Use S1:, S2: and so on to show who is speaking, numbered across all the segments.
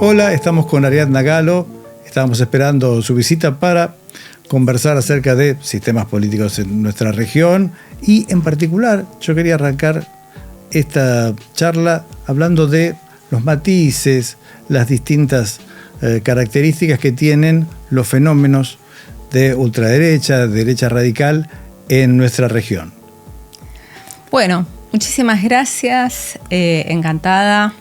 S1: Hola, estamos con Ariadna Galo. Estábamos esperando su visita para conversar acerca de sistemas políticos en nuestra región y en particular yo quería arrancar esta charla hablando de los matices, las distintas características que tienen los fenómenos de ultraderecha, derecha radical en nuestra región.
S2: Bueno, muchísimas gracias, encantada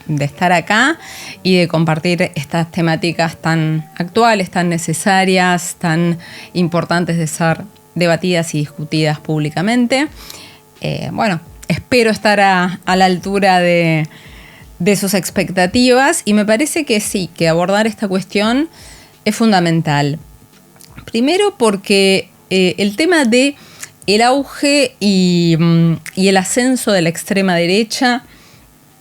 S2: de estar acá y de compartir estas temáticas tan actuales, tan necesarias, tan importantes de ser debatidas y discutidas públicamente. Espero estar a la altura de sus expectativas y me parece que sí, que abordar esta cuestión es fundamental. Primero porque el tema de el auge y el ascenso de la extrema derecha,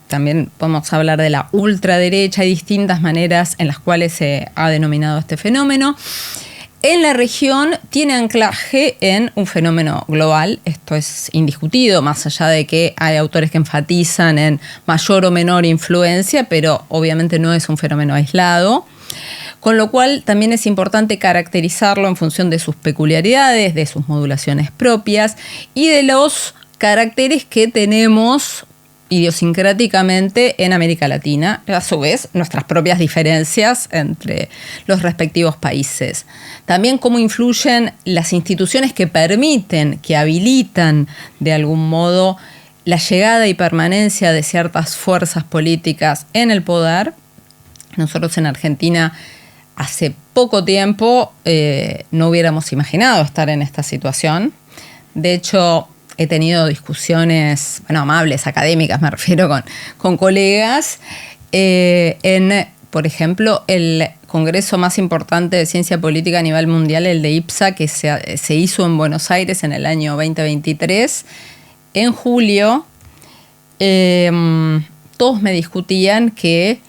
S2: también podemos hablar de la ultraderecha y distintas maneras en las cuales se ha denominado este fenómeno. En la región tiene anclaje en un fenómeno global, esto es indiscutido, más allá de que hay autores que enfatizan en mayor o menor influencia, pero obviamente no es un fenómeno aislado. Con lo cual también es importante caracterizarlo en función de sus peculiaridades, de sus modulaciones propias y de los caracteres que tenemos idiosincráticamente en América Latina, a su vez nuestras propias diferencias entre los respectivos países. También cómo influyen las instituciones que permiten, que habilitan de algún modo la llegada y permanencia de ciertas fuerzas políticas en el poder. Nosotros en Argentina hace poco tiempo no hubiéramos imaginado estar en esta situación. De hecho, he tenido discusiones, amables, académicas, me refiero con colegas, por ejemplo, el congreso más importante de ciencia política a nivel mundial, el de IPSA, que se hizo en Buenos Aires en el año 2023. En julio, todos me discutían que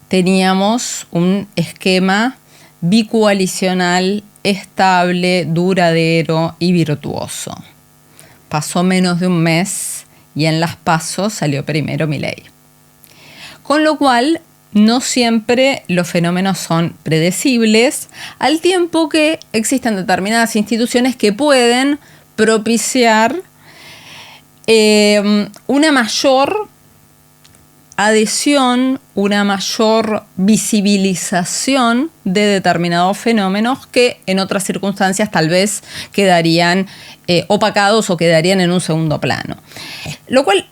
S2: teníamos un esquema bicoalicional, estable, duradero y virtuoso. Pasó menos de un mes y en las PASO salió primero Milei. Con lo cual, no siempre los fenómenos son predecibles, al tiempo que existen determinadas instituciones que pueden propiciar una mayor adhesión, una mayor visibilización de determinados fenómenos que en otras circunstancias tal vez quedarían opacados o quedarían en un segundo plano. Lo cual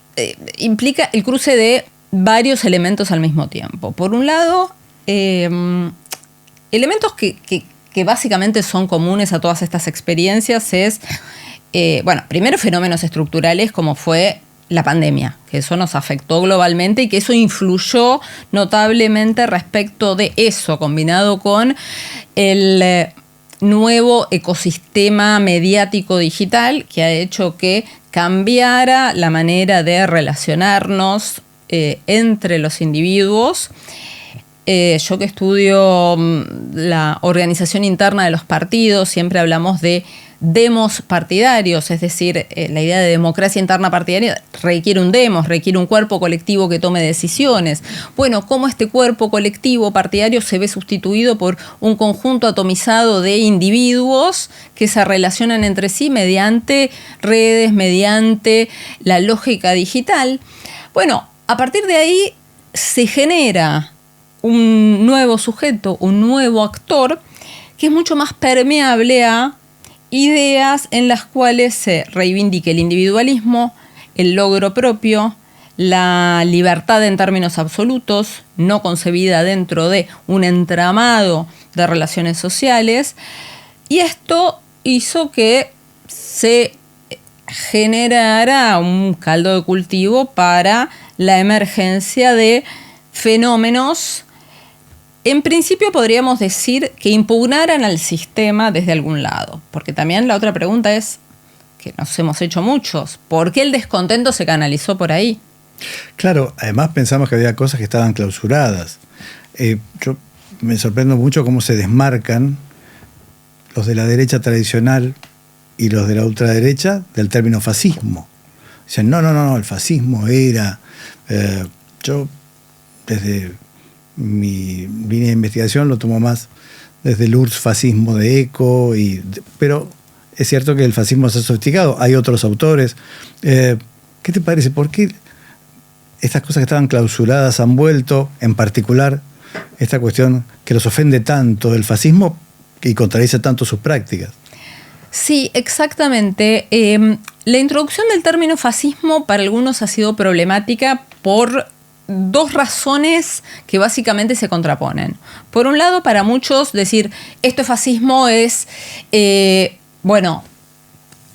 S2: implica el cruce de varios elementos al mismo tiempo. Por un lado, elementos que básicamente son comunes a todas estas experiencias es, primero fenómenos estructurales como fue la pandemia, que eso nos afectó globalmente y que eso influyó notablemente respecto de eso, combinado con el nuevo ecosistema mediático digital que ha hecho que cambiara la manera de relacionarnos entre los individuos. Yo que estudio la organización interna de los partidos, siempre hablamos de demos partidarios, es decir, la idea de democracia interna partidaria requiere un demos, requiere un cuerpo colectivo que tome decisiones. Bueno, ¿cómo este cuerpo colectivo partidario se ve sustituido por un conjunto atomizado de individuos que se relacionan entre sí mediante redes, mediante la lógica digital? Bueno, a partir de ahí se genera un nuevo sujeto, un nuevo actor que es mucho más permeable a ideas en las cuales se reivindique el individualismo, el logro propio, la libertad en términos absolutos, no concebida dentro de un entramado de relaciones sociales. Y esto hizo que se generara un caldo de cultivo para la emergencia de fenómenos. En principio podríamos decir que impugnaran al sistema desde algún lado, porque también la otra pregunta es, que nos hemos hecho muchos, ¿por qué el descontento se canalizó por ahí?
S1: Claro, además pensamos que había cosas que estaban clausuradas. Yo me sorprendo mucho cómo se desmarcan los de la derecha tradicional y los de la ultraderecha del término fascismo. dicen, no, el fascismo era... yo, desde mi línea de investigación, lo tomo más desde el fascismo de Eco, pero es cierto que el fascismo se ha sofisticado. Hay otros autores. ¿Qué te parece? ¿Por qué estas cosas que estaban clausuradas han vuelto, en particular esta cuestión que los ofende tanto del fascismo y contradice tanto sus prácticas?
S2: Sí, exactamente. La introducción del término fascismo para algunos ha sido problemática por dos razones que básicamente se contraponen. Por un lado, para muchos decir esto es fascismo es,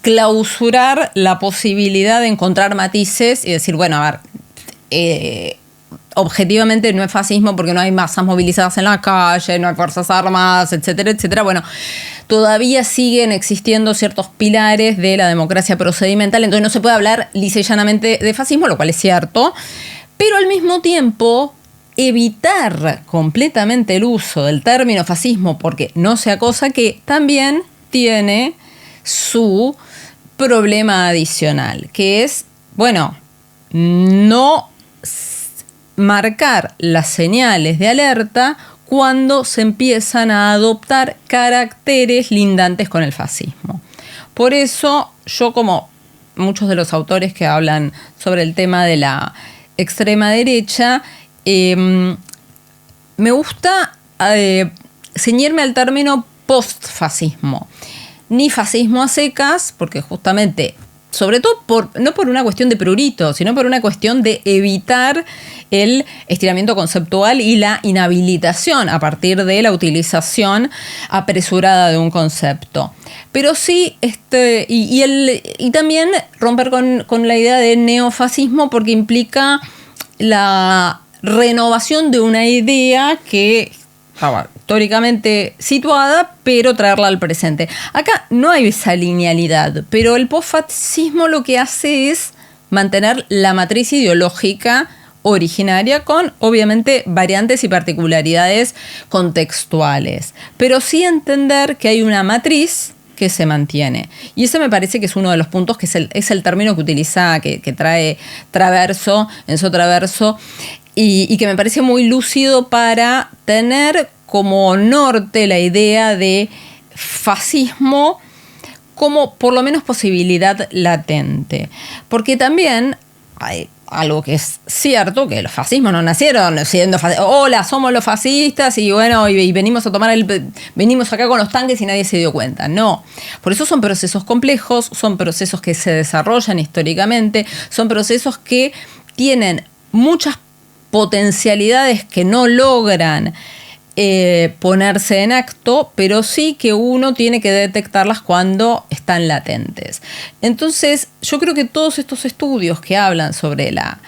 S2: clausurar la posibilidad de encontrar matices y decir, bueno, a ver, objetivamente no es fascismo porque no hay masas movilizadas en la calle, no hay fuerzas armadas, etcétera, etcétera. Bueno, todavía siguen existiendo ciertos pilares de la democracia procedimental, entonces no se puede hablar lisa y llanamente de fascismo, lo cual es cierto, pero al mismo tiempo evitar completamente el uso del término fascismo porque no sea cosa que también tiene su problema adicional, que es, bueno, no marcar las señales de alerta cuando se empiezan a adoptar caracteres lindantes con el fascismo. Por eso yo, como muchos de los autores que hablan sobre el tema de la extrema derecha, me gusta ceñirme al término postfascismo. Ni fascismo a secas, porque justamente, sobre todo no por una cuestión de prurito, sino por una cuestión de evitar el estiramiento conceptual y la inhabilitación a partir de la utilización apresurada de un concepto. Pero sí, y también romper con la idea de neofascismo porque implica la renovación de una idea que estaba históricamente situada, pero traerla al presente. Acá no hay esa linealidad, pero el postfascismo lo que hace es mantener la matriz ideológica originaria con, obviamente, variantes y particularidades contextuales, pero sí entender que hay una matriz que se mantiene. Y ese me parece que es uno de los puntos que es el término que utiliza, que trae Traverso, Enzo Traverso, y que me parece muy lúcido para tener como norte la idea de fascismo como por lo menos posibilidad latente. Porque también hay algo que es cierto, que los fascismos no nacieron siendo hola, somos los fascistas y bueno, y venimos a tomar venimos acá con los tanques y nadie se dio cuenta. No. Por eso son procesos complejos, son procesos que se desarrollan históricamente, son procesos que tienen muchas potencialidades que no logran ponerse en acto, pero sí que uno tiene que detectarlas cuando están latentes. Entonces, yo creo que todos estos estudios que hablan sobre la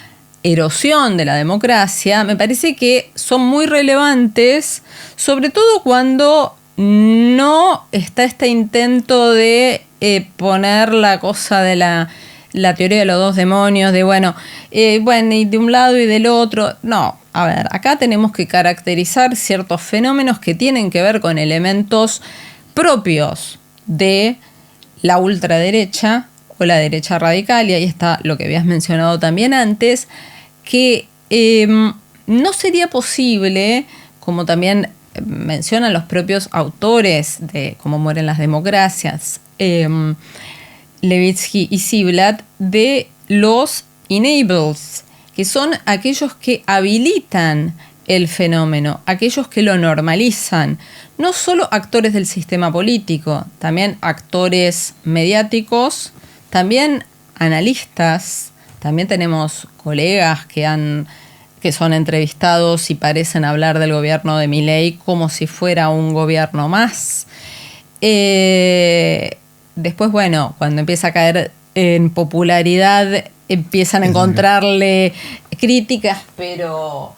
S2: erosión de la democracia, me parece que son muy relevantes, sobre todo cuando no está este intento de poner la cosa de la teoría de los dos demonios, de y de un lado y del otro. No, a ver, acá tenemos que caracterizar ciertos fenómenos que tienen que ver con elementos propios de la ultraderecha o la derecha radical, y ahí está lo que habías mencionado también antes, que no sería posible, como también mencionan los propios autores de Cómo mueren las democracias, Levitsky y Ziblatt, de los enables, que son aquellos que habilitan el fenómeno, aquellos que lo normalizan. No solo actores del sistema político, también actores mediáticos, también analistas, también tenemos colegas que son entrevistados y parecen hablar del gobierno de Milei como si fuera un gobierno más. Después, cuando empieza a caer en popularidad, empiezan a encontrarle críticas, pero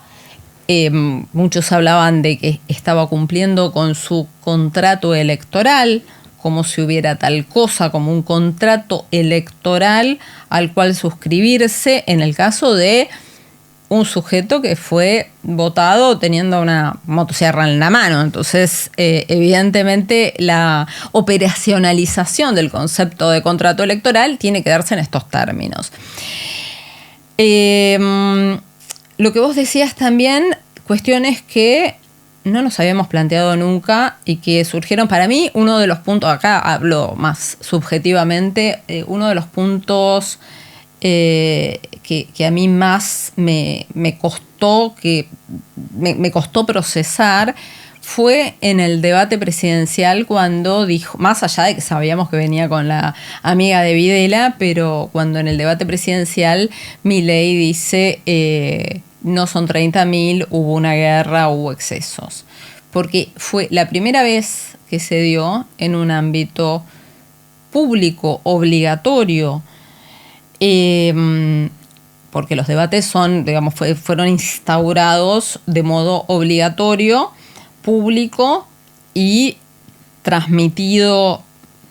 S2: muchos hablaban de que estaba cumpliendo con su contrato electoral, como si hubiera tal cosa como un contrato electoral al cual suscribirse en el caso de un sujeto que fue votado teniendo una motosierra en la mano. Entonces, evidentemente, la operacionalización del concepto de contrato electoral tiene que darse en estos términos. Lo que vos decías también, cuestiones que no nos habíamos planteado nunca y que surgieron para mí, uno de los puntos, acá hablo más subjetivamente, uno de los puntos que a mí más me costó procesar fue en el debate presidencial, cuando dijo, más allá de que sabíamos que venía con la amiga de Videla, pero cuando en el debate presidencial Milei dice no son 30.000, hubo una guerra, hubo excesos. Porque fue la primera vez que se dio en un ámbito público, obligatorio, porque los debates son, digamos, fueron instaurados de modo obligatorio, público y transmitido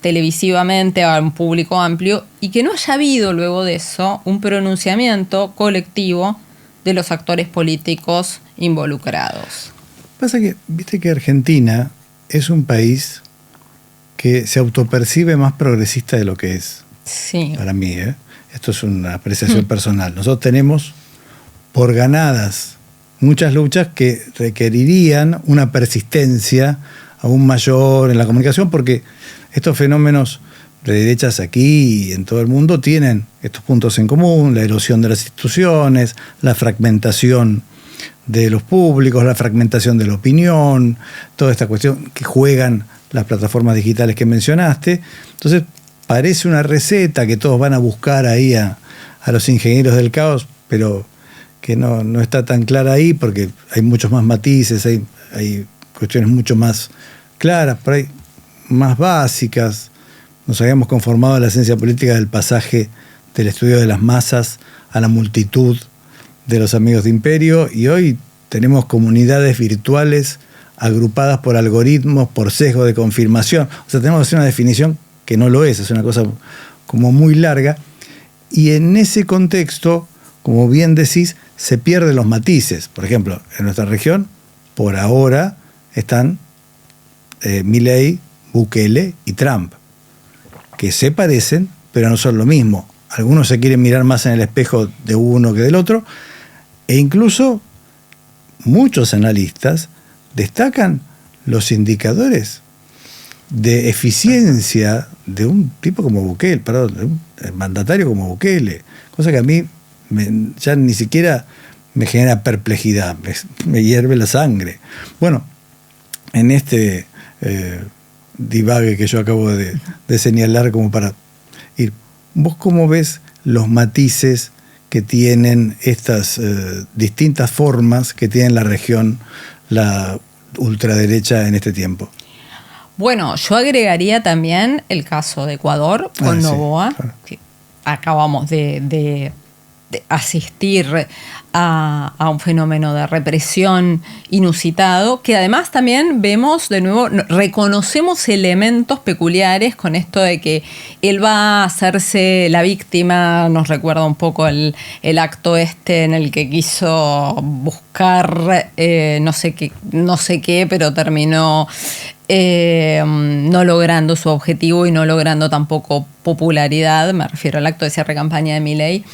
S2: televisivamente a un público amplio, y que no haya habido luego de eso un pronunciamiento colectivo de los actores políticos involucrados.
S1: Pasa que, viste que Argentina es un país que se autopercibe más progresista de lo que es.
S2: Sí.
S1: Para mí, esto es una apreciación personal. Nosotros tenemos por ganadas muchas luchas que requerirían una persistencia aún mayor en la comunicación, porque estos fenómenos de derechas aquí y en todo el mundo tienen estos puntos en común: la erosión de las instituciones, la fragmentación de los públicos, la fragmentación de la opinión, toda esta cuestión que juegan las plataformas digitales que mencionaste. Entonces parece una receta que todos van a buscar ahí a los ingenieros del caos, pero que no está tan clara ahí, porque hay muchos más matices, hay cuestiones mucho más claras, por ahí más básicas. Nos habíamos conformado a la ciencia política del pasaje del estudio de las masas a la multitud de los amigos de Imperio, y hoy tenemos comunidades virtuales agrupadas por algoritmos, por sesgo de confirmación. O sea, tenemos que hacer una definición que no lo es una cosa como muy larga, y en ese contexto, como bien decís, se pierden los matices. Por ejemplo, en nuestra región, por ahora, están Milei, Bukele y Trump, que se parecen, pero no son lo mismo. Algunos se quieren mirar más en el espejo de uno que del otro, e incluso muchos analistas destacan los indicadores de eficiencia de un tipo como Bukele, perdón, de un mandatario como Bukele, cosa que a mí ya ni siquiera me genera perplejidad, me hierve la sangre. Bueno, en este divague que yo acabo de señalar como para ir, ¿vos cómo ves los matices que tienen estas distintas formas que tiene la región, la ultraderecha en este tiempo?
S2: Bueno, yo agregaría también el caso de Ecuador con Noboa, sí, claro, que acabamos de asistir a un fenómeno de represión inusitado, que además también vemos de nuevo, reconocemos elementos peculiares con esto de que él va a hacerse la víctima. Nos recuerda un poco el acto en el que quiso buscar no sé qué, pero terminó no logrando su objetivo y no logrando tampoco popularidad. Me refiero al acto de cierre de campaña de Milei.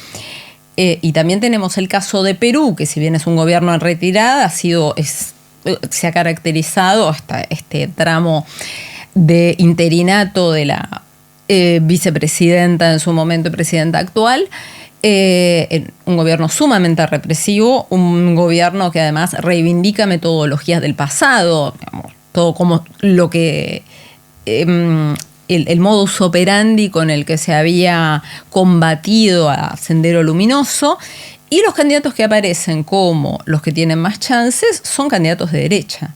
S2: Y también tenemos el caso de Perú, que si bien es un gobierno en retirada, se ha caracterizado hasta este tramo de interinato de la vicepresidenta, en su momento presidenta actual, un gobierno sumamente represivo, un gobierno que además reivindica metodologías del pasado, digamos, todo como lo que el modus operandi con el que se había combatido a Sendero Luminoso, y los candidatos que aparecen como los que tienen más chances son candidatos de derecha.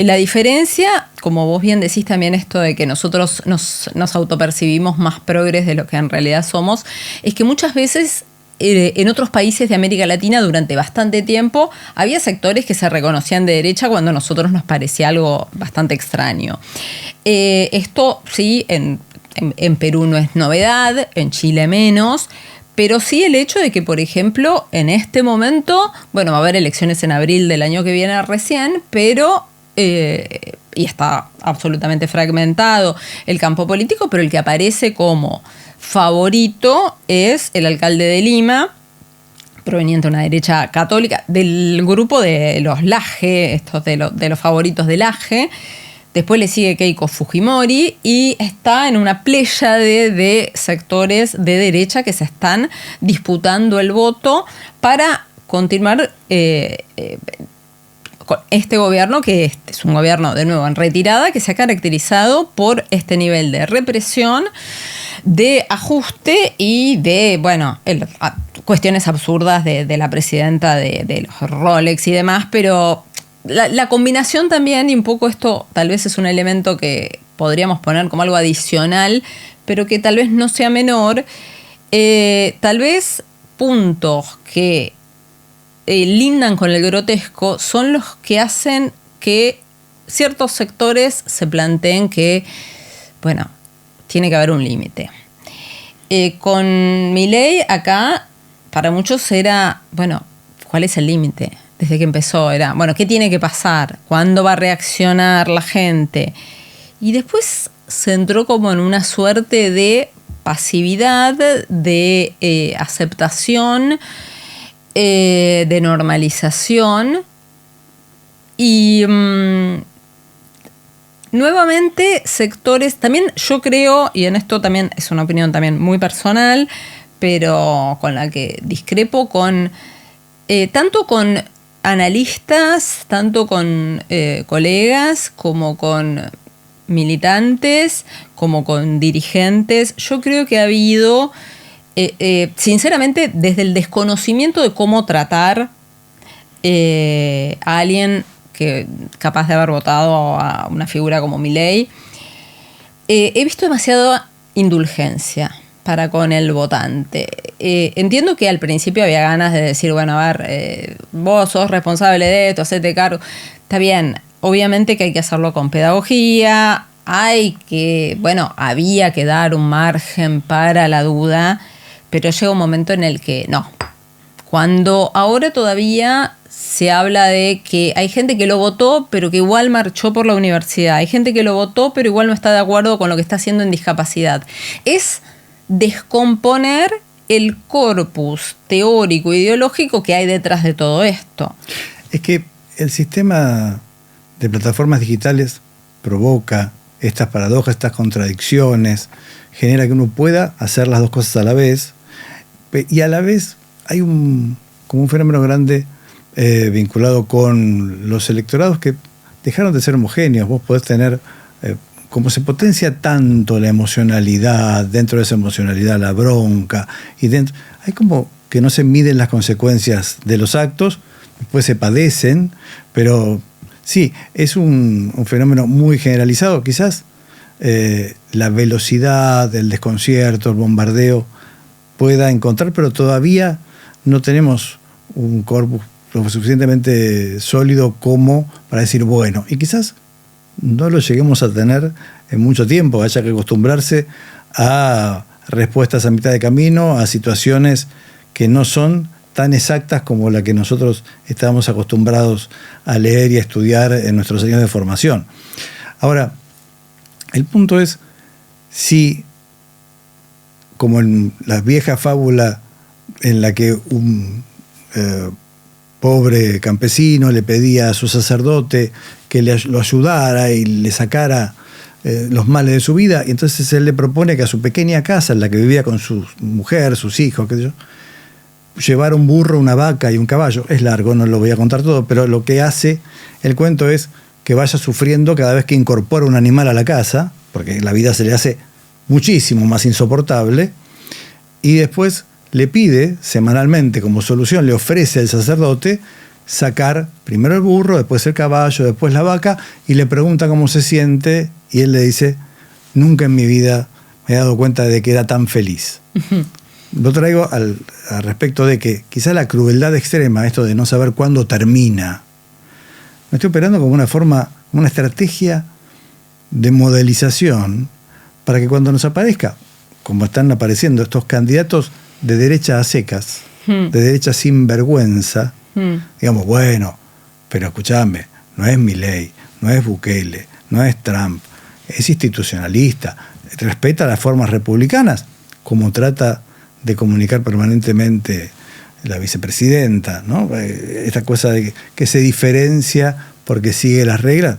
S2: La diferencia, como vos bien decís también, esto de que nosotros nos autopercibimos más progres de lo que en realidad somos, es que muchas veces en otros países de América Latina durante bastante tiempo había sectores que se reconocían de derecha cuando a nosotros nos parecía algo bastante extraño. Esto sí, en Perú no es novedad, en Chile menos, Pero sí el hecho de que, por ejemplo, en este momento, bueno, va a haber elecciones en abril del año que viene recién, pero, y está absolutamente fragmentado el campo político, pero el que aparece como favorito es el alcalde de Lima, proveniente de una derecha católica, del grupo de los Laje, estos de los favoritos de Laje. Después le sigue Keiko Fujimori y está en una pléyade de sectores de derecha que se están disputando el voto para continuar con este gobierno, que es un gobierno de nuevo en retirada, que se ha caracterizado por este nivel de represión, de ajuste y de, bueno, cuestiones absurdas de la presidenta de los Rolex y demás, pero la combinación también, y un poco esto tal vez es un elemento que podríamos poner como algo adicional, pero que tal vez no sea menor, tal vez puntos que lindan con el grotesco son los que hacen que ciertos sectores se planteen que, bueno, tiene que haber un límite. Con Milei acá, para muchos era, bueno, ¿cuál es el límite? Desde que empezó era, bueno, ¿qué tiene que pasar? ¿Cuándo va a reaccionar la gente? Y después se entró como en una suerte de pasividad, de aceptación, de normalización. Y nuevamente sectores, también yo creo, y en esto también es una opinión también muy personal, pero con la que discrepo con tanto con analistas, tanto con colegas, como con militantes, como con dirigentes. Yo creo que ha habido, sinceramente, desde el desconocimiento de cómo tratar a alguien que capaz de haber votado a una figura como Milei, he visto demasiada indulgencia para con el votante. Entiendo que al principio había ganas de decir, bueno, a ver, vos sos responsable de esto, hacete cargo. Está bien, obviamente que hay que hacerlo con pedagogía, había que dar un margen para la duda, pero llega un momento en el que no. Cuando ahora todavía se habla de que hay gente que lo votó, pero que igual marchó por la universidad. Hay gente que lo votó, pero igual no está de acuerdo con lo que está haciendo en discapacidad. Es descomponer el corpus teórico e ideológico que hay detrás de todo esto.
S1: Es que el sistema de plataformas digitales provoca estas paradojas, estas contradicciones, genera que uno pueda hacer las dos cosas a la vez, y a la vez hay como un fenómeno grande vinculado con los electorados que dejaron de ser homogéneos. Vos podés tener, como se potencia tanto la emocionalidad, dentro de esa emocionalidad la bronca, y hay como que no se miden las consecuencias de los actos, después se padecen, pero sí, es un fenómeno muy generalizado. Quizás la velocidad, el desconcierto, el bombardeo pueda encontrar, pero todavía no tenemos un corpus lo suficientemente sólido como para decir, bueno, y quizás no lo lleguemos a tener en mucho tiempo, haya que acostumbrarse a respuestas a mitad de camino, a situaciones que no son tan exactas como la que nosotros estábamos acostumbrados a leer y a estudiar en nuestros años de formación. Ahora, el punto es si, como en la vieja fábula en la que un pobre campesino le pedía a su sacerdote que lo ayudara y le sacara los males de su vida, y entonces él le propone que a su pequeña casa, en la que vivía con su mujer, sus hijos, qué sé yo, llevar un burro, una vaca y un caballo. Es largo, no lo voy a contar todo, pero lo que hace el cuento es que vaya sufriendo cada vez que incorpora un animal a la casa, porque la vida se le hace muchísimo más insoportable, y después le pide semanalmente como solución, le ofrece al sacerdote sacar primero el burro, después el caballo, después la vaca, y le pregunta cómo se siente, y él le dice, nunca en mi vida me he dado cuenta de que era tan feliz. Lo traigo al respecto de que quizá la crueldad extrema, esto de no saber cuándo termina, me estoy operando como una forma, una estrategia de modelización para que cuando nos aparezca, como están apareciendo estos candidatos de derecha a secas, de derecha sin vergüenza, digamos, bueno, pero escuchame, no es Milei, no es Bukele, no es Trump, es institucionalista, respeta las formas republicanas, como trata de comunicar permanentemente la vicepresidenta, ¿no? Esta cosa de que se diferencia porque sigue las reglas,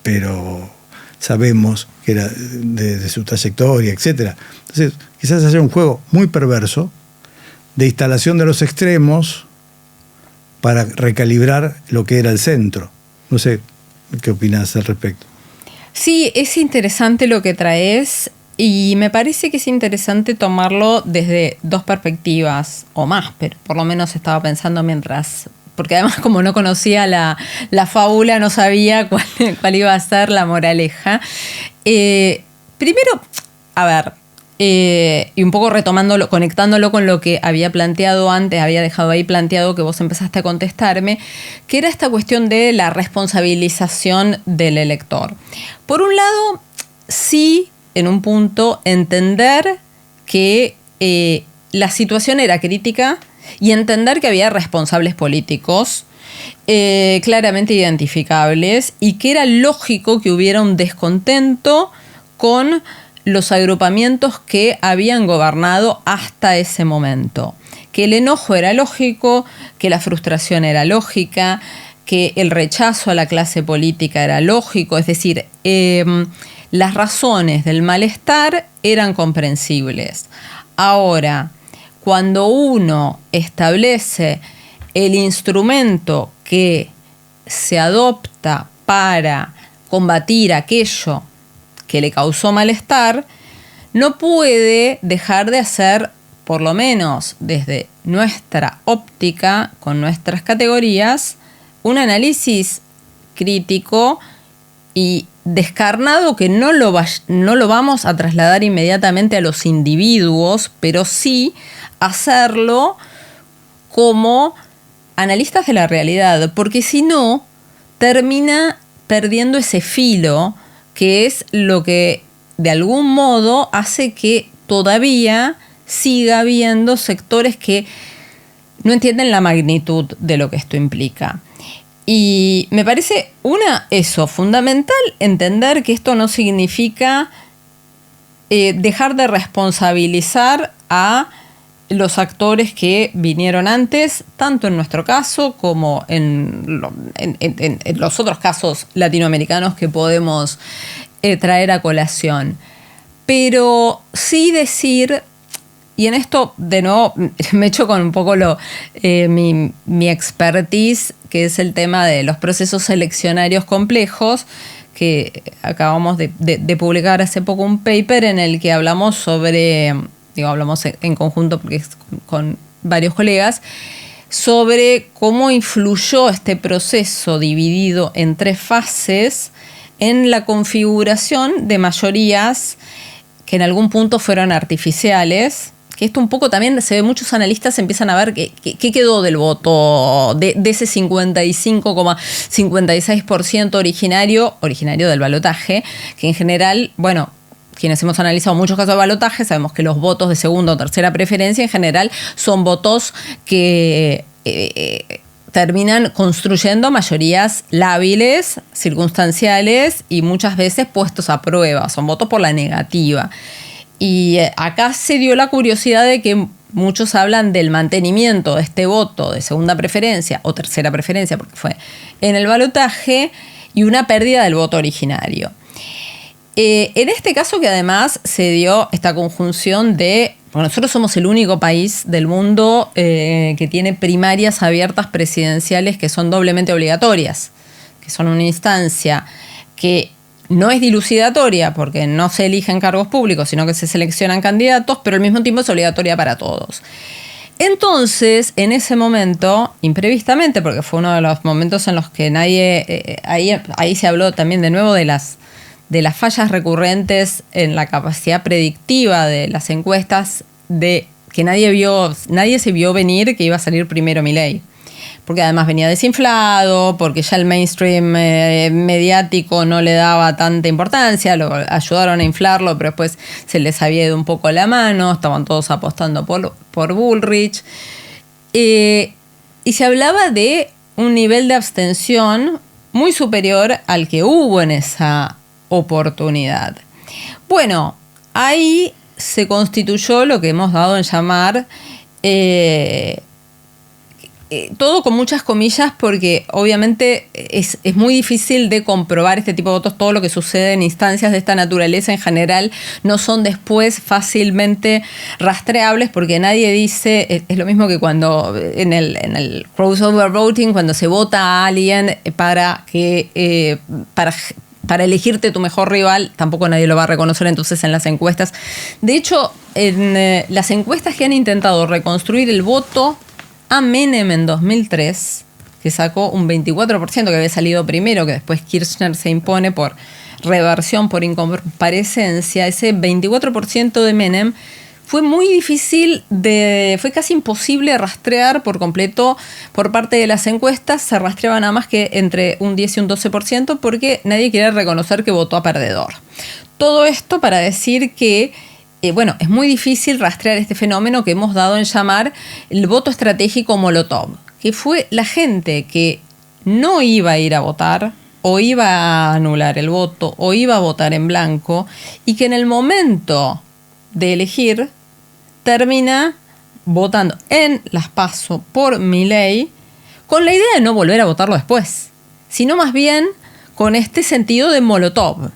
S1: pero sabemos que era de su trayectoria, etc. Entonces, quizás haya un juego muy perverso de instalación de los extremos para recalibrar lo que era el centro. No sé qué opinas al respecto.
S2: Sí, es interesante lo que traes y me parece que es interesante tomarlo desde dos perspectivas o más, pero por lo menos estaba pensando mientras, porque además como no conocía la fábula, no sabía cuál iba a ser la moraleja. Primero, a ver, y un poco retomándolo, conectándolo con lo que había planteado antes, había dejado ahí planteado que vos empezaste a contestarme, que era esta cuestión de la responsabilización del elector. Por un lado, sí, en un punto, entender que la situación era crítica y entender que había responsables políticos claramente identificables y que era lógico que hubiera un descontento con los agrupamientos que habían gobernado hasta ese momento. Que el enojo era lógico, que la frustración era lógica, que el rechazo a la clase política era lógico, es decir, las razones del malestar eran comprensibles. Ahora, cuando uno establece el instrumento que se adopta para combatir aquello que le causó malestar, no puede dejar de hacer, por lo menos desde nuestra óptica, con nuestras categorías, un análisis crítico y descarnado que no lo vamos a trasladar inmediatamente a los individuos, pero sí hacerlo como analistas de la realidad, porque si no, termina perdiendo ese filo que es lo que de algún modo hace que todavía siga habiendo sectores que no entienden la magnitud de lo que esto implica. Y me parece fundamental entender que esto no significa dejar de responsabilizar a los actores que vinieron antes, tanto en nuestro caso como en los otros casos latinoamericanos que podemos traer a colación. Pero sí decir, y en esto de nuevo me echo con un poco mi expertise, que es el tema de los procesos eleccionarios complejos, que acabamos de publicar hace poco un paper en el que hablamos sobre, hablamos en conjunto porque es con varios colegas, sobre cómo influyó este proceso dividido en 3 fases en la configuración de mayorías que en algún punto fueron artificiales. Que esto un poco también se ve, muchos analistas empiezan a ver qué quedó del voto de ese 55,56% originario del balotaje, que en general, bueno, quienes hemos analizado muchos casos de balotaje sabemos que los votos de segunda o tercera preferencia en general son votos que terminan construyendo mayorías lábiles, circunstanciales y muchas veces puestos a prueba, son votos por la negativa. Y acá se dio la curiosidad de que muchos hablan del mantenimiento de este voto de segunda preferencia o tercera preferencia, porque fue en el balotaje, y una pérdida del voto originario. En este caso que además se dio esta conjunción de, bueno, nosotros somos el único país del mundo que tiene primarias abiertas presidenciales que son doblemente obligatorias, que son una instancia que no es dilucidatoria porque no se eligen cargos públicos, sino que se seleccionan candidatos, pero al mismo tiempo es obligatoria para todos. Entonces, en ese momento, imprevistamente, porque fue uno de los momentos en los que nadie, ahí se habló también de nuevo de las fallas recurrentes en la capacidad predictiva de las encuestas, de que nadie se vio venir que iba a salir primero Milei. porque además venía desinflado, porque ya el mainstream mediático no le daba tanta importancia, lo ayudaron a inflarlo, pero después se les había ido un poco la mano, estaban todos apostando por Bullrich. Y se hablaba de un nivel de abstención muy superior al que hubo en esa oportunidad. Bueno, ahí se constituyó lo que hemos dado en llamar, todo con muchas comillas, porque obviamente es muy difícil de comprobar este tipo de votos. Todo lo que sucede en instancias de esta naturaleza en general no son después fácilmente rastreables, porque nadie dice, es lo mismo que cuando en el crossover voting, cuando se vota a alguien para elegirte tu mejor rival, tampoco nadie lo va a reconocer entonces en las encuestas. De hecho, en las encuestas que han intentado reconstruir el voto a Menem en 2003, que sacó un 24%, que había salido primero, que después Kirchner se impone por reversión, por incomparecencia, ese 24% de Menem fue muy difícil, fue casi imposible rastrear por completo por parte de las encuestas. Se rastreaba nada más que entre un 10 y un 12%, porque nadie quiere reconocer que votó a perdedor. Todo esto para decir que es muy difícil rastrear este fenómeno que hemos dado en llamar el voto estratégico Molotov, que fue la gente que no iba a ir a votar, o iba a anular el voto, o iba a votar en blanco, y que en el momento de elegir termina votando en las PASO por Milei, con la idea de no volver a votarlo después, sino más bien con este sentido de Molotov,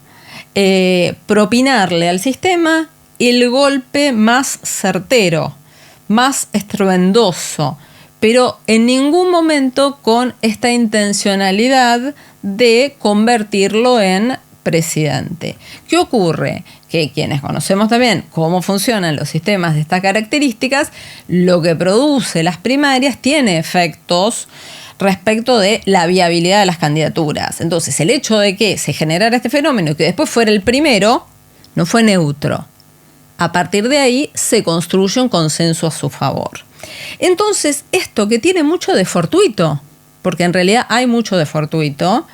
S2: propinarle al sistema el golpe más certero, más estruendoso, pero en ningún momento con esta intencionalidad de convertirlo en presidente. ¿Qué ocurre? Que quienes conocemos también cómo funcionan los sistemas de estas características, lo que produce las primarias tiene efectos respecto de la viabilidad de las candidaturas. Entonces, el hecho de que se generara este fenómeno y que después fuera el primero, no fue neutro. A partir de ahí se construye un consenso a su favor. Entonces, esto que tiene mucho de fortuito, porque en realidad hay mucho de fortuito,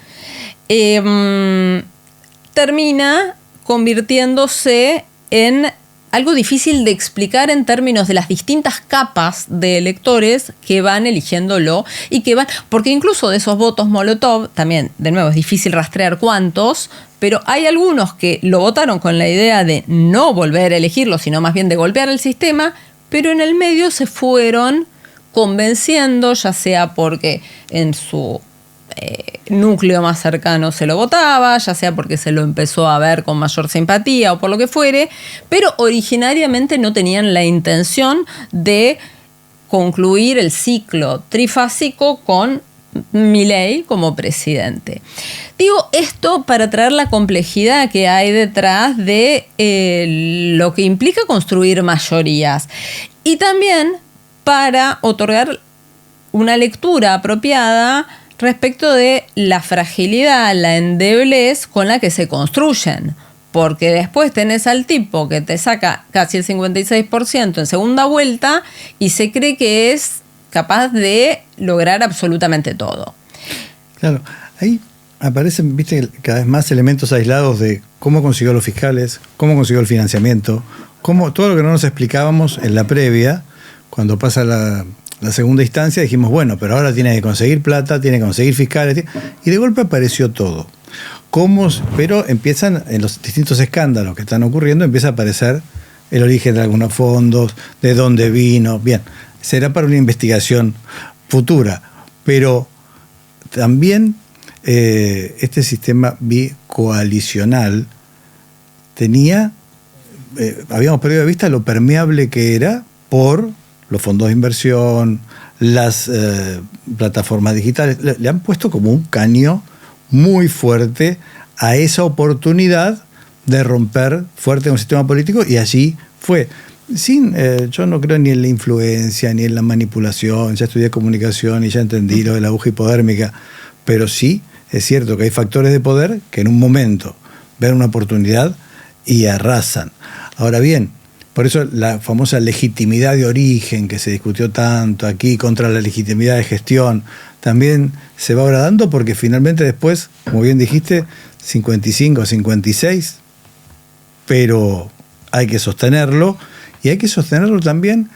S2: termina convirtiéndose en algo difícil de explicar en términos de las distintas capas de electores que van eligiéndolo y que van, porque incluso de esos votos Molotov, también, de nuevo, es difícil rastrear cuántos, pero hay algunos que lo votaron con la idea de no volver a elegirlo, sino más bien de golpear el sistema, pero en el medio se fueron convenciendo, ya sea porque en su núcleo más cercano se lo votaba, ya sea porque se lo empezó a ver con mayor simpatía o por lo que fuere, pero originariamente no tenían la intención de concluir el ciclo trifásico con Milei como presidente. Digo esto para traer la complejidad que hay detrás de lo que implica construir mayorías, y también para otorgar una lectura apropiada respecto de la fragilidad, la endeblez con la que se construyen. Porque después tenés al tipo que te saca casi el 56% en segunda vuelta y se cree que es capaz de lograr absolutamente todo.
S1: Claro, ahí aparecen, viste, cada vez más elementos aislados de cómo consiguió los fiscales, cómo consiguió el financiamiento, cómo todo lo que no nos explicábamos en la previa, cuando pasa la segunda instancia, dijimos, bueno, pero ahora tiene que conseguir plata, tiene que conseguir fiscales, y de golpe apareció todo. Pero empiezan, en los distintos escándalos que están ocurriendo, empieza a aparecer el origen de algunos fondos, de dónde vino. Bien, será para una investigación futura, pero también este sistema bicoalicional tenía, habíamos perdido de vista lo permeable que era por los fondos de inversión, las plataformas digitales. Le han puesto como un caño muy fuerte a esa oportunidad de romper fuerte un sistema político, y allí fue. Yo no creo ni en la influencia, ni en la manipulación. Ya estudié comunicación y ya entendí lo de la aguja hipodérmica, pero sí es cierto que hay factores de poder que en un momento ven una oportunidad y arrasan. Ahora bien, Por eso la famosa legitimidad de origen que se discutió tanto aquí contra la legitimidad de gestión también se va ahora dando, porque finalmente después, como bien dijiste, 55, 56, pero hay que sostenerlo, y hay que sostenerlo también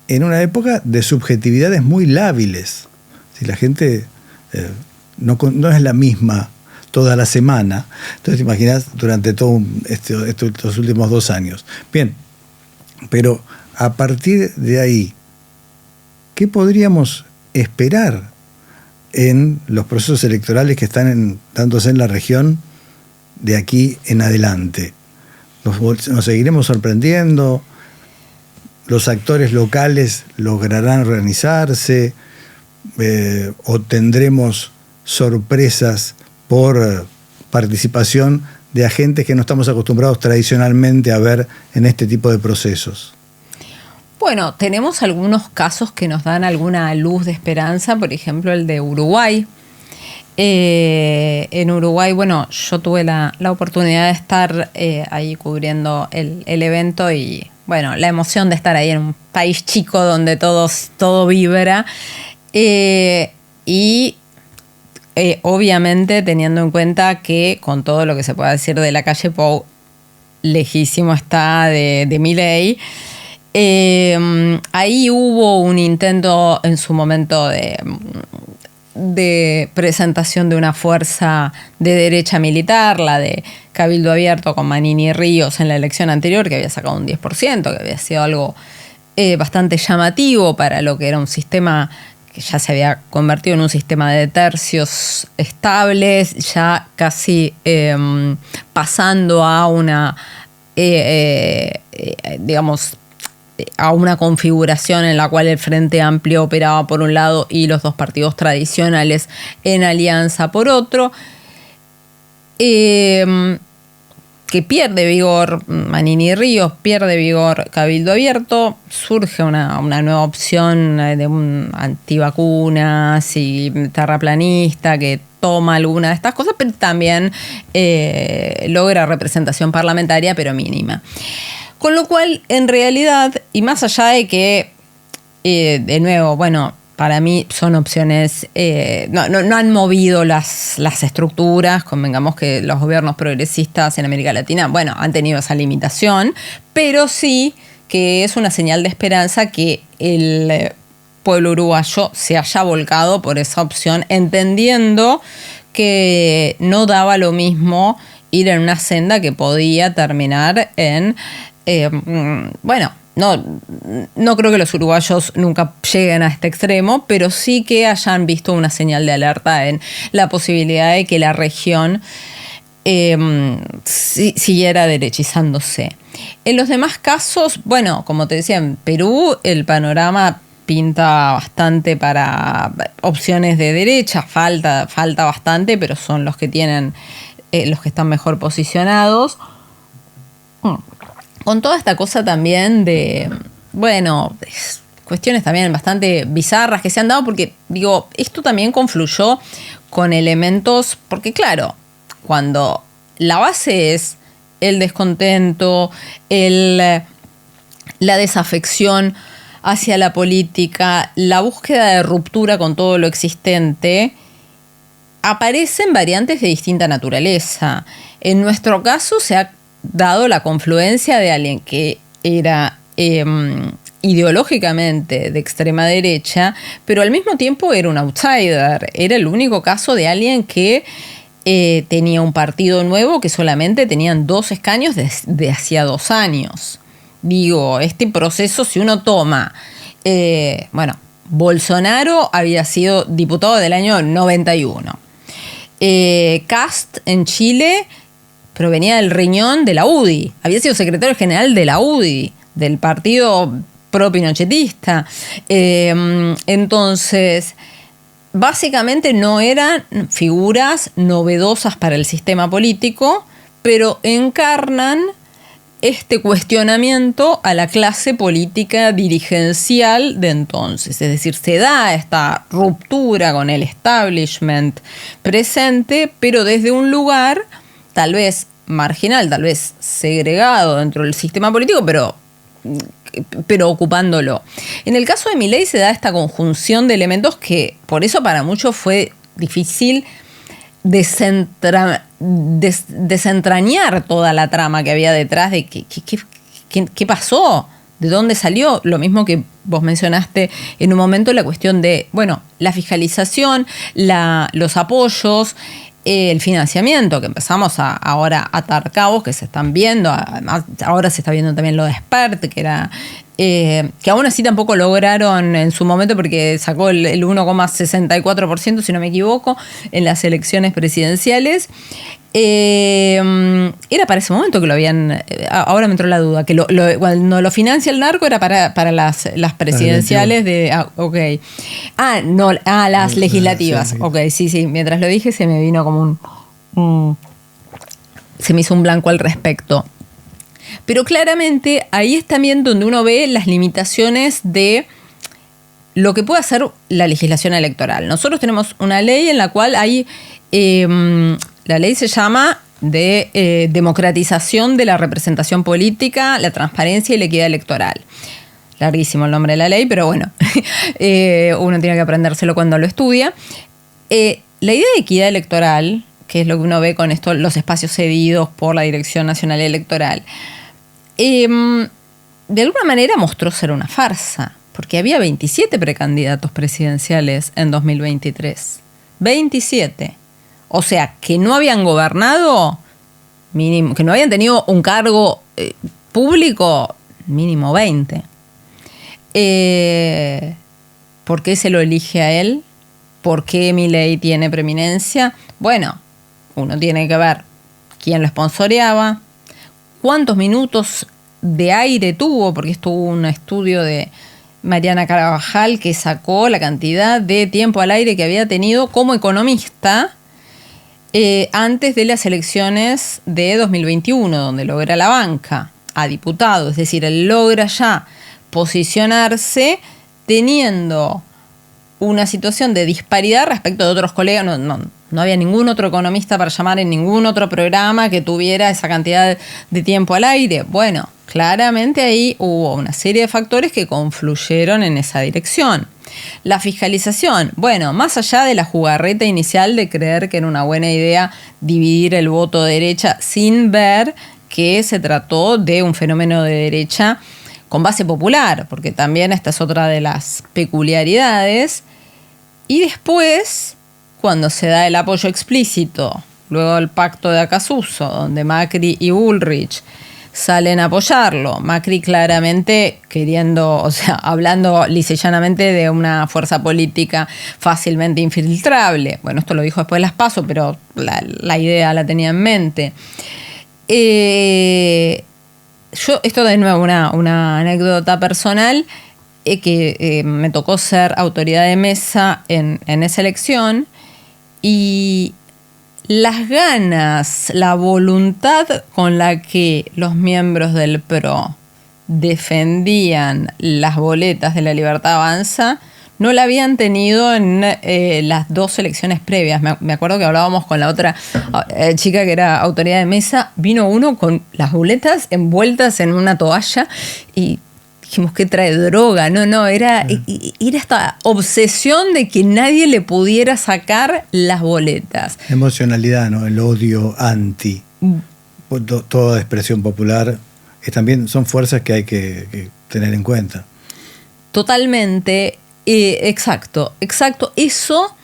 S1: en una época de subjetividades muy lábiles. Si la gente no es la misma toda la semana, entonces te imaginas durante todo estos últimos 2 años. Bien, pero a partir de ahí, ¿qué podríamos esperar en los procesos electorales que están dándose en la región de aquí en adelante? ¿Nos seguiremos sorprendiendo? ¿Los actores locales lograrán organizarse? ¿O tendremos sorpresas por participación de agentes que no estamos acostumbrados tradicionalmente a ver en este tipo de procesos?
S2: Bueno, tenemos algunos casos que nos dan alguna luz de esperanza, por ejemplo el de Uruguay. En Uruguay, bueno, yo tuve la oportunidad de estar ahí cubriendo el evento, y bueno, la emoción de estar ahí en un país chico donde todo vibra, y obviamente teniendo en cuenta que con todo lo que se pueda decir de la calle Pou, lejísimo está de Milei. Ahí hubo un intento en su momento de presentación de una fuerza de derecha militar, la de Cabildo Abierto con Manini y Ríos en la elección anterior, que había sacado un 10%, que había sido algo bastante llamativo para lo que era un sistema que ya se había convertido en un sistema de tercios estables, ya casi pasando a una, digamos, a una configuración en la cual el Frente Amplio operaba por un lado y los dos partidos tradicionales en alianza por otro, que pierde vigor Manini y Ríos, pierde vigor Cabildo Abierto, surge una nueva opción de un antivacunas y terraplanista que toma alguna de estas cosas, pero también logra representación parlamentaria, pero mínima. Con lo cual, en realidad, y más allá de que, de nuevo, bueno, para mí son opciones, no han movido las estructuras, convengamos que los gobiernos progresistas en América Latina, bueno, han tenido esa limitación, pero sí que es una señal de esperanza que el pueblo uruguayo se haya volcado por esa opción, entendiendo que no daba lo mismo ir en una senda que podía terminar en... bueno, no creo que los uruguayos nunca lleguen a este extremo, pero sí que hayan visto una señal de alerta en la posibilidad de que la región siguiera derechizándose. En los demás casos, bueno, como te decía, en Perú el panorama pinta bastante para opciones de derecha, falta bastante, pero son los que tienen, los que están mejor posicionados. Con toda esta cosa también de, bueno, cuestiones también bastante bizarras que se han dado, porque, digo, esto también confluyó con elementos, porque claro, cuando la base es el descontento, la desafección hacia la política, la búsqueda de ruptura con todo lo existente, aparecen variantes de distinta naturaleza. En nuestro caso se ha dado la confluencia de alguien que era ideológicamente de extrema derecha, pero al mismo tiempo era un outsider. Era el único caso de alguien que tenía un partido nuevo que solamente tenían 2 escaños de hacía 2 años. Digo, este proceso, si uno toma, bueno, Bolsonaro había sido diputado del año 91. Kast en Chile provenía del riñón de la UDI, había sido secretario general de la UDI, del partido pro-pinochetista. Entonces, básicamente no eran figuras novedosas para el sistema político, pero encarnan este cuestionamiento a la clase política dirigencial de entonces. Es decir, se da esta ruptura con el establishment presente, pero desde un lugar tal vez marginal, tal vez segregado dentro del sistema político, pero pero ocupándolo. En el caso de Milei se da esta conjunción de elementos que por eso para muchos fue difícil desentrañar toda la trama que había detrás de qué pasó, de dónde salió. Lo mismo que vos mencionaste en un momento, la cuestión de, bueno, la fiscalización, los apoyos, el financiamiento, que empezamos ahora a atar cabos que se están viendo. Además, ahora se está viendo también lo de Spert, que era que aún así tampoco lograron en su momento, porque sacó el 1,64%, si no me equivoco, en las elecciones presidenciales. Era para ese momento que lo habían. Ahora me entró la duda, que cuando lo financia el narco era para las presidenciales de. Ok. Las legislativas. Sí. Ok, sí. Mientras lo dije se me vino como se me hizo un blanco al respecto. Pero claramente ahí es también donde uno ve las limitaciones de lo que puede hacer la legislación electoral. Nosotros tenemos una ley en la cual hay. La ley se llama de democratización de la representación política, la transparencia y la equidad electoral. Larguísimo el nombre de la ley, pero bueno, uno tiene que aprendérselo cuando lo estudia. La idea de equidad electoral, que es lo que uno ve con esto, los espacios cedidos por la Dirección Nacional Electoral, de alguna manera mostró ser una farsa, porque había 27 precandidatos presidenciales en 2023. 27. O sea, que no habían gobernado, mínimo, que no habían tenido un cargo público, mínimo 20. ¿Por qué se lo elige a él? ¿Por qué Milei tiene preeminencia? Bueno, uno tiene que ver quién lo sponsoreaba, cuántos minutos de aire tuvo, porque esto hubo un estudio de Mariana Carabajal que sacó la cantidad de tiempo al aire que había tenido como economista antes de las elecciones de 2021, donde logra la banca a diputado. Es decir, él logra ya posicionarse teniendo una situación de disparidad respecto de otros colegas. No había ningún otro economista para llamar en ningún otro programa que tuviera esa cantidad de tiempo al aire. Bueno, claramente ahí hubo una serie de factores que confluyeron en esa dirección. La fiscalización, bueno, más allá de la jugarreta inicial de creer que era una buena idea dividir el voto de derecha sin ver que se trató de un fenómeno de derecha con base popular, porque también esta es otra de las peculiaridades. Y después, cuando se da el apoyo explícito, luego el pacto de Acasuso, donde Macri y Bullrich salen a apoyarlo, Macri claramente queriendo, o sea, hablando lisellanamente de una fuerza política fácilmente infiltrable. Bueno, esto lo dijo después de las PASO, pero la idea la tenía en mente. Esto de nuevo una anécdota personal, que me tocó ser autoridad de mesa en esa elección, y las ganas, la voluntad con la que los miembros del PRO defendían las boletas de La Libertad Avanza no la habían tenido en las dos elecciones previas. Me acuerdo que hablábamos con la otra chica que era autoridad de mesa, vino uno con las boletas envueltas en una toalla y dijimos que trae droga. Era esta obsesión de que nadie le pudiera sacar las boletas.
S1: Emocionalidad, ¿no? El odio anti. Toda expresión popular también son fuerzas que hay que tener en cuenta.
S2: Totalmente. Exacto. Eso,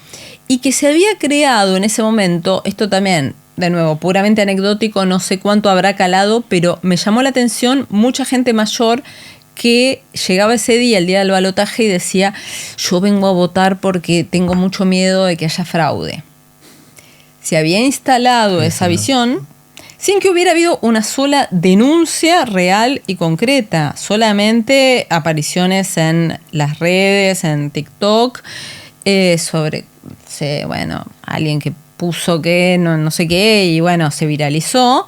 S2: y que se había creado en ese momento, esto también, de nuevo, puramente anecdótico, no sé cuánto habrá calado, pero me llamó la atención mucha gente mayor que llegaba ese día, el día del balotaje, y decía: yo vengo a votar porque tengo mucho miedo de que haya fraude. Se había instalado esa visión sin que hubiera habido una sola denuncia real y concreta, solamente apariciones en las redes, en TikTok, sobre, alguien que puso que no sé qué, y bueno, se viralizó.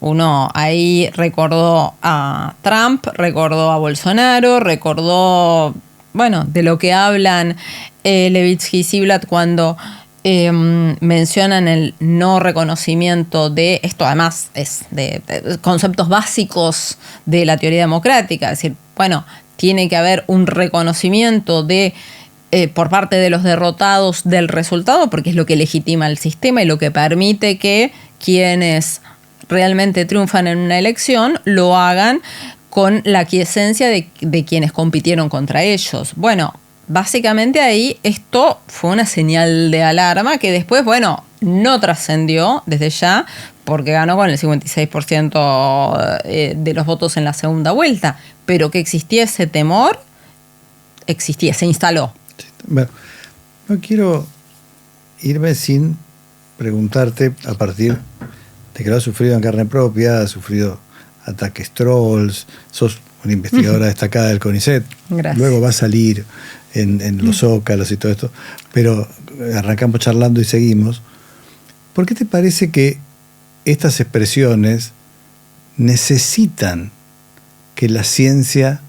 S2: Uno ahí recordó a Trump, recordó a Bolsonaro, recordó, de lo que hablan Levitsky y Ziblatt cuando mencionan el no reconocimiento de, esto además es de conceptos básicos de la teoría democrática, es decir, bueno, tiene que haber un reconocimiento de por parte de los derrotados del resultado, porque es lo que legitima el sistema y lo que permite que quienes realmente triunfan en una elección lo hagan con la aquiescencia de quienes compitieron contra ellos. Bueno, básicamente ahí esto fue una señal de alarma que después, bueno, no trascendió desde ya porque ganó con el 56% de los votos en la segunda vuelta, pero que existía ese temor, existía, se instaló.
S1: Bueno, no quiero irme sin preguntarte, a partir de que lo has sufrido en carne propia, has sufrido ataques trolls, sos una investigadora destacada del CONICET.
S2: Gracias.
S1: Luego va a salir en los zócalos y todo esto, pero arrancamos charlando y seguimos. ¿Por qué te parece que estas expresiones necesitan que la ciencia,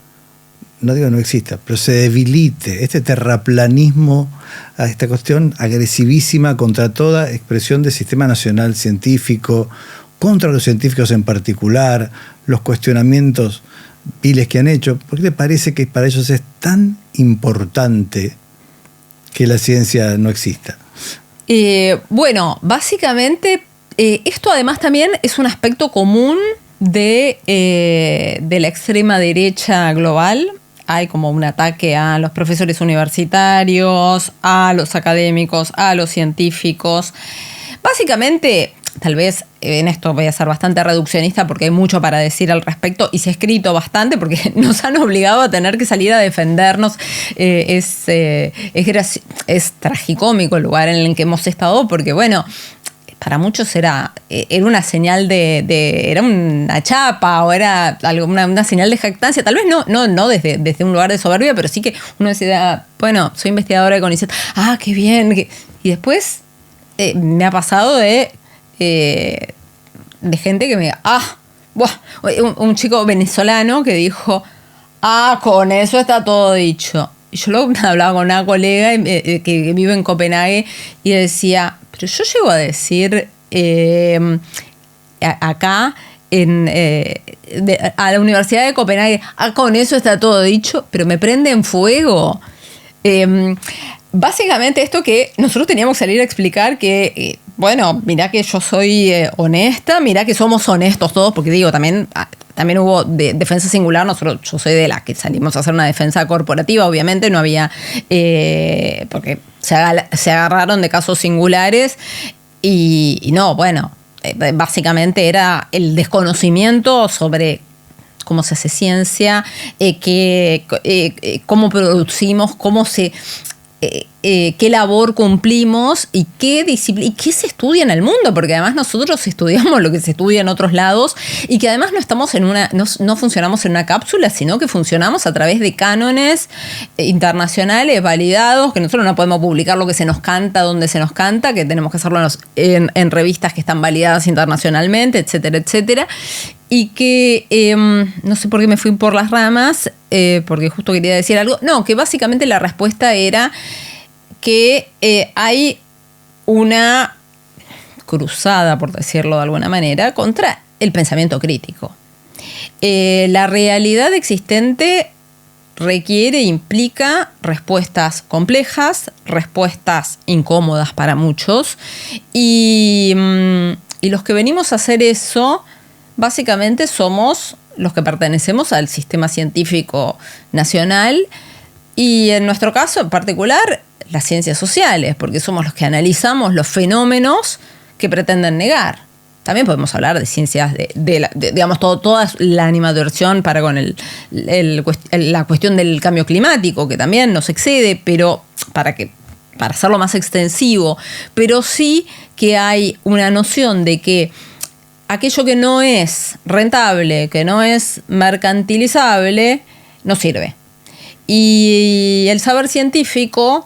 S1: no digo no exista, pero se debilite, este terraplanismo, a esta cuestión agresivísima contra toda expresión del sistema nacional científico, contra los científicos en particular, los cuestionamientos viles que han hecho? ¿Por qué te parece que para ellos es tan importante que la ciencia no exista?
S2: Bueno, básicamente esto además también es un aspecto común de la extrema derecha global. Hay como un ataque a los profesores universitarios, a los académicos, a los científicos. Básicamente, tal vez en esto voy a ser bastante reduccionista porque hay mucho para decir al respecto y se ha escrito bastante porque nos han obligado a tener que salir a defendernos. Es tragicómico el lugar en el que hemos estado porque, bueno, para muchos era una señal era una chapa o era una señal de jactancia, tal vez no desde un lugar de soberbia, pero sí que uno decía, bueno, soy investigadora de CONICET, qué bien, y después me ha pasado de gente que me diga, un chico venezolano que dijo, con eso está todo dicho. Y yo luego hablaba con una colega que vive en Copenhague y decía, pero yo llego a decir acá a la Universidad de Copenhague, con eso está todo dicho, pero me prende en fuego. Básicamente esto que nosotros teníamos que salir a explicar que, bueno, mirá que yo soy honesta, mirá que somos honestos todos, porque digo, también hubo defensa singular. Yo soy de las que salimos a hacer una defensa corporativa, obviamente no había, porque se agarraron de casos singulares y no, bueno, básicamente era el desconocimiento sobre cómo se hace ciencia, cómo producimos, qué labor cumplimos y qué se estudia en el mundo, porque además nosotros estudiamos lo que se estudia en otros lados y que además no estamos no funcionamos en una cápsula, sino que funcionamos a través de cánones internacionales validados, que nosotros no podemos publicar lo que se nos canta donde se nos canta, que tenemos que hacerlo en revistas que están validadas internacionalmente, etcétera, etcétera. Y que no sé por qué me fui por las ramas, porque justo quería decir algo. No, que básicamente la respuesta era que hay una cruzada, por decirlo de alguna manera, contra el pensamiento crítico. La realidad existente requiere, implica respuestas complejas, respuestas incómodas para muchos, y los que venimos a hacer eso básicamente somos los que pertenecemos al sistema científico nacional y en nuestro caso en particular las ciencias sociales, porque somos los que analizamos los fenómenos que pretenden negar. También podemos hablar de ciencias digamos, toda la animadversión para con la cuestión del cambio climático, que también nos excede, pero para hacerlo más extensivo, pero sí que hay una noción de que aquello que no es rentable, que no es mercantilizable, no sirve. Y el saber científico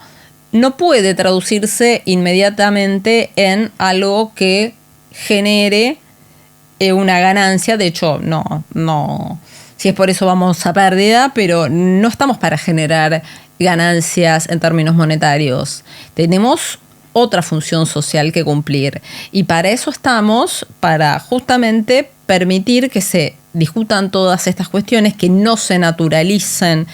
S2: no puede traducirse inmediatamente en algo que genere una ganancia. De hecho, no, si es por eso vamos a pérdida, pero no estamos para generar ganancias en términos monetarios. Tenemos otra función social que cumplir. Y para eso estamos, para justamente permitir que se discutan todas estas cuestiones, que no se naturalicen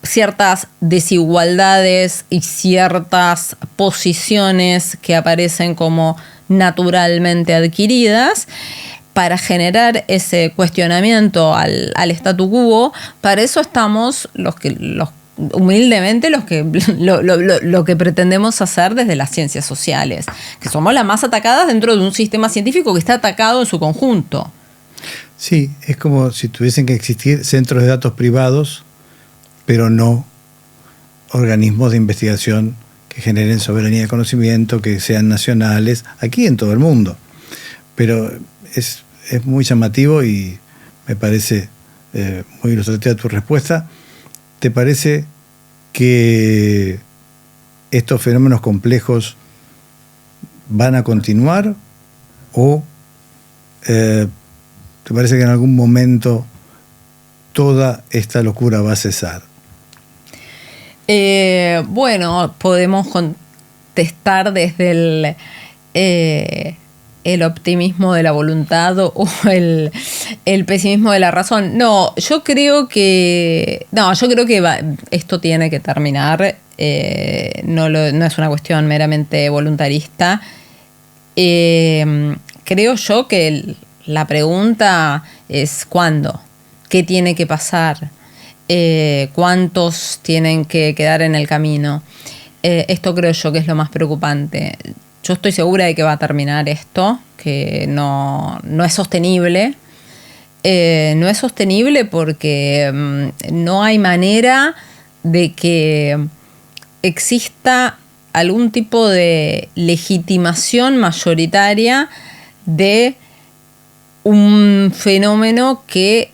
S2: ciertas desigualdades y ciertas posiciones que aparecen como naturalmente adquiridas, para generar ese cuestionamiento al statu quo. Para eso estamos humildemente lo que pretendemos hacer desde las ciencias sociales, que somos las más atacadas dentro de un sistema científico que está atacado en su conjunto.
S1: Sí, es como si tuviesen que existir centros de datos privados, pero no organismos de investigación que generen soberanía de conocimiento, que sean nacionales, aquí en todo el mundo. Pero es muy llamativo y me parece muy ilustrativa tu respuesta. ¿Te parece que estos fenómenos complejos van a continuar o te parece que en algún momento toda esta locura va a cesar?
S2: Bueno, podemos contestar desde el optimismo de la voluntad o el pesimismo de la razón. Yo creo que esto tiene que terminar. No es una cuestión meramente voluntarista. Creo yo que la pregunta es ¿cuándo? ¿Qué tiene que pasar? ¿Cuántos tienen que quedar en el camino? Esto creo yo que es lo más preocupante. Yo estoy segura de que va a terminar esto, que no es sostenible. No es sostenible porque no hay manera de que exista algún tipo de legitimación mayoritaria de un fenómeno que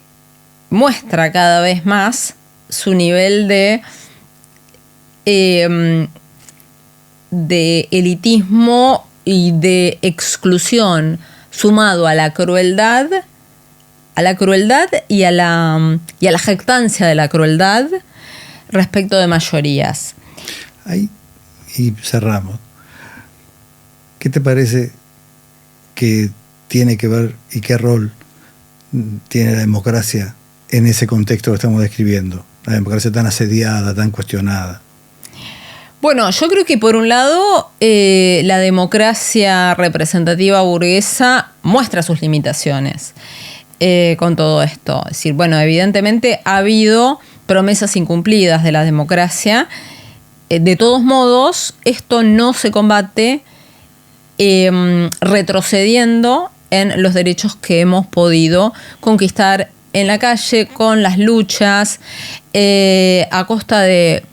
S2: muestra cada vez más su nivel de elitismo y de exclusión, sumado a la crueldad y a la jactancia de la crueldad respecto de mayorías.
S1: Ahí, y cerramos. ¿Qué te parece que tiene que ver y qué rol tiene la democracia en ese contexto que estamos describiendo? La democracia tan asediada, tan cuestionada.
S2: Bueno, yo creo que por un lado la democracia representativa burguesa muestra sus limitaciones con todo esto. Es decir, bueno, evidentemente ha habido promesas incumplidas de la democracia. De todos modos, esto no se combate retrocediendo en los derechos que hemos podido conquistar en la calle con las luchas a costa de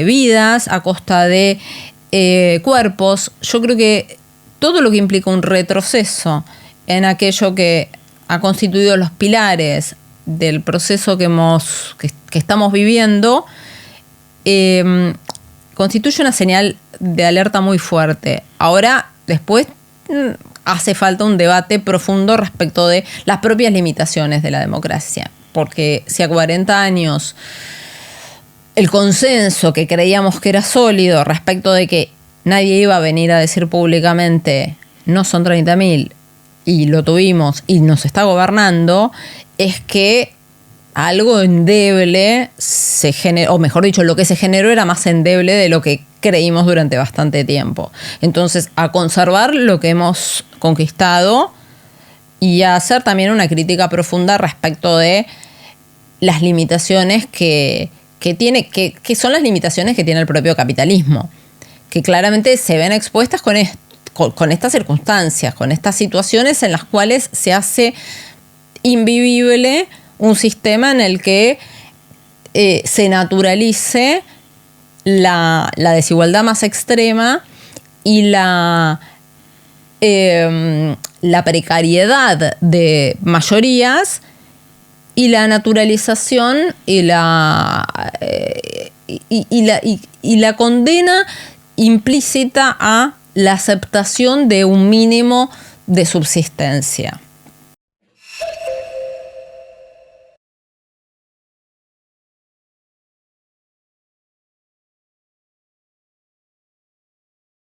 S2: vidas, a costa de cuerpos. Yo creo que todo lo que implica un retroceso en aquello que ha constituido los pilares del proceso que estamos viviendo constituye una señal de alerta muy fuerte. Ahora, después, hace falta un debate profundo respecto de las propias limitaciones de la democracia, porque si a 40 años el consenso que creíamos que era sólido respecto de que nadie iba a venir a decir públicamente no son 30.000 y lo tuvimos y nos está gobernando, es que algo endeble se generó, o mejor dicho, lo que se generó era más endeble de lo que creímos durante bastante tiempo. Entonces, a conservar lo que hemos conquistado y a hacer también una crítica profunda respecto de las limitaciones que son las limitaciones que tiene el propio capitalismo, que claramente se ven expuestas con estas circunstancias, con estas situaciones en las cuales se hace invivible un sistema en el que se naturalice la desigualdad más extrema y la precariedad de mayorías y la naturalización y la condena implícita a la aceptación de un mínimo de subsistencia.